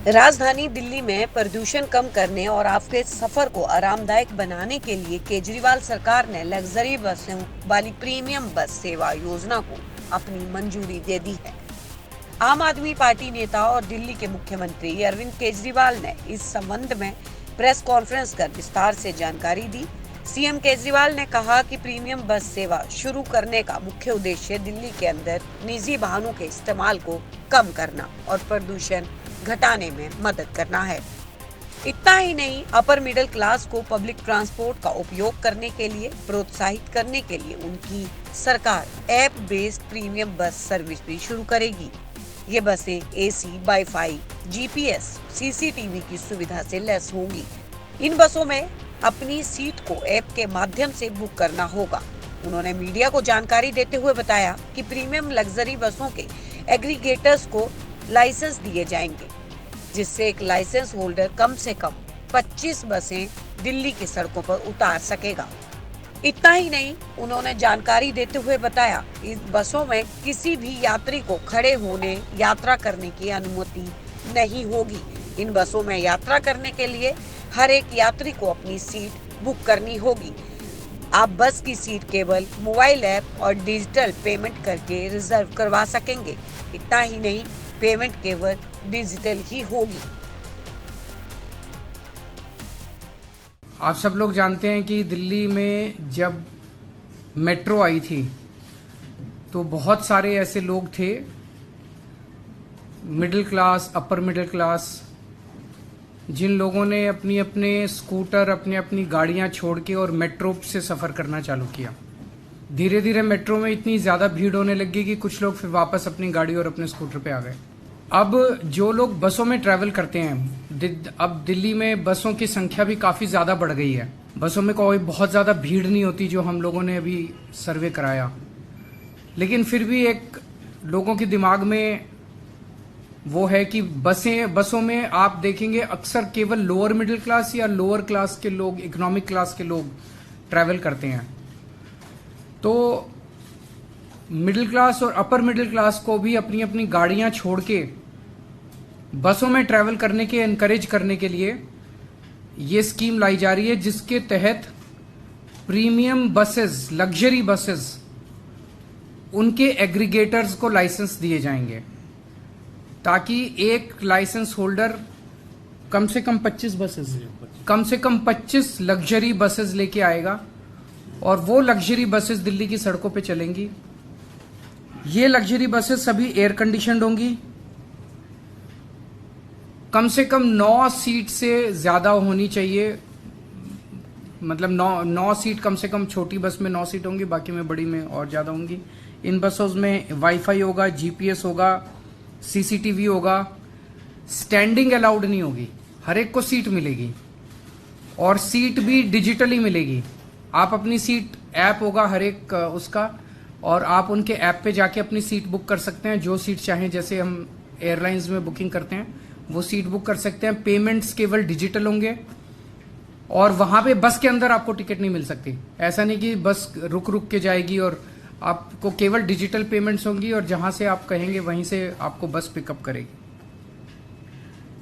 राजधानी दिल्ली में प्रदूषण कम करने और आपके सफर को आरामदायक बनाने के लिए केजरीवाल सरकार ने लग्जरी बसों वाली प्रीमियम बस सेवा योजना को अपनी मंजूरी दे दी है। आम आदमी पार्टी नेता और दिल्ली के मुख्यमंत्री अरविंद केजरीवाल ने इस संबंध में प्रेस कॉन्फ्रेंस कर विस्तार से जानकारी दी। सीएम केजरीवाल ने कहा कि प्रीमियम बस सेवा शुरू करने का मुख्य उद्देश्य दिल्ली के अंदर निजी वाहनों के इस्तेमाल को कम करना और प्रदूषण घटाने में मदद करना है। इतना ही नहीं, अपर मिडिल क्लास को पब्लिक ट्रांसपोर्ट का उपयोग करने के लिए प्रोत्साहित करने के लिए उनकी सरकार app based premium bus service भी शुरू करेगी। ये बसें एसी, वाईफाई, जीपीएस, सीसीटीवी की सुविधा से लैस होंगी। इन बसों में अपनी सीट को ऐप के माध्यम से बुक करना होगा। उन्होंने मीडिया को जानकारी देते हुए बताया कि प्रीमियम लग्जरी बसों के एग्रीगेटर्स को लाइसेंस दिए जाएंगे, जिससे एक लाइसेंस होल्डर कम से कम 25 बसें दिल्ली की सड़कों पर उतार सकेगा। इतना ही नहीं, उन्होंने जानकारी देते हुए बताया, इस बसों में किसी भी यात्री को खड़े होने यात्रा करने की अनुमति नहीं होगी। इन बसों में यात्रा करने के लिए हर एक यात्री को अपनी सीट बुक करनी होगी। आप बस की सीट केवल मोबाइल ऐप और डिजिटल पेमेंट करके रिजर्व करवा सकेंगे। इतना ही नहीं, पेमेंट केवल डिजिटल ही होगी। आप सब लोग जानते हैं कि दिल्ली में जब मेट्रो आई थी तो बहुत सारे ऐसे लोग थे, middle class, upper middle class, जिन लोगों ने अपनी अपने स्कूटर, अपनी अपनी गाड़ियां छोड़ के और मेट्रो से सफ़र करना चालू किया। धीरे धीरे मेट्रो में इतनी ज़्यादा भीड़ होने लगी कि कुछ लोग फिर वापस अपनी गाड़ी और अपने स्कूटर पे आ गए। अब जो लोग बसों में ट्रैवल करते हैं, अब दिल्ली में बसों की संख्या भी काफ़ी ज़्यादा बढ़ गई है। बसों में कोई बहुत ज़्यादा भीड़ नहीं होती जो हम लोगों ने अभी सर्वे कराया, लेकिन फिर भी एक लोगों के दिमाग में वो है कि बसों में आप देखेंगे अक्सर केवल लोअर मिडिल क्लास या लोअर क्लास के लोग, इकोनॉमिक क्लास के लोग ट्रैवल करते हैं। तो मिडिल क्लास और अपर मिडिल क्लास को भी अपनी अपनी गाड़ियां छोड़ के बसों में ट्रैवल करने के एनकरेज करने के लिए ये स्कीम लाई जा रही है, जिसके तहत प्रीमियम बसेस, लग्जरी बसेस, उनके एग्रीगेटर्स को लाइसेंस दिए जाएंगे, ताकि एक लाइसेंस होल्डर कम से कम 25 लग्जरी बसेस लेके आएगा और वो लग्जरी बसेस दिल्ली की सड़कों पे चलेंगी। ये लग्जरी बसेस सभी एयर कंडीशनड होंगी, कम से कम 9 सीट से ज्यादा होनी चाहिए, मतलब 9 सीट कम से कम। छोटी बस में 9 सीट होंगी, बाकी में बड़ी में और ज्यादा होंगी। इन बसों में वाईफाई होगा, जीपीएस होगा, सीसीटीवी होगा। स्टैंडिंग अलाउड नहीं होगी, हर एक को सीट मिलेगी और सीट भी डिजिटली मिलेगी। आप अपनी सीट, ऐप होगा हर एक उसका, और आप उनके ऐप पे जाके अपनी सीट बुक कर सकते हैं, जो सीट चाहें। जैसे हम एयरलाइंस में बुकिंग करते हैं वो सीट बुक कर सकते हैं। पेमेंट्स केवल डिजिटल होंगे और वहां पे बस के अंदर आपको टिकट नहीं मिल सकती। ऐसा नहीं कि बस रुक रुक के जाएगी, और आपको केवल डिजिटल पेमेंट्स होंगी और जहां से आप कहेंगे वहीं से आपको बस पिकअप करेगी।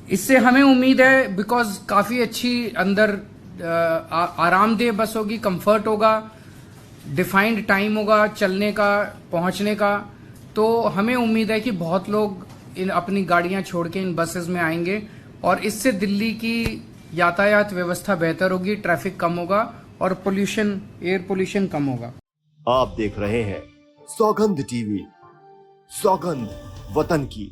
इससे हमें उम्मीद है, बिकॉज काफी अच्छी अंदर आरामदेह बस होगी, कंफर्ट होगा, डिफाइंड टाइम होगा चलने का, पहुंचने का। तो हमें उम्मीद है कि बहुत लोग अपनी गाड़ियां छोड़ के इन बसेस में आएंगे और इससे दिल्ली की यातायात व्यवस्था बेहतर होगी, ट्रैफिक कम होगा और पोल्यूशन, एयर पोल्यूशन कम होगा। आप देख रहे हैं सौगंध टीवी, सौगंध वतन की।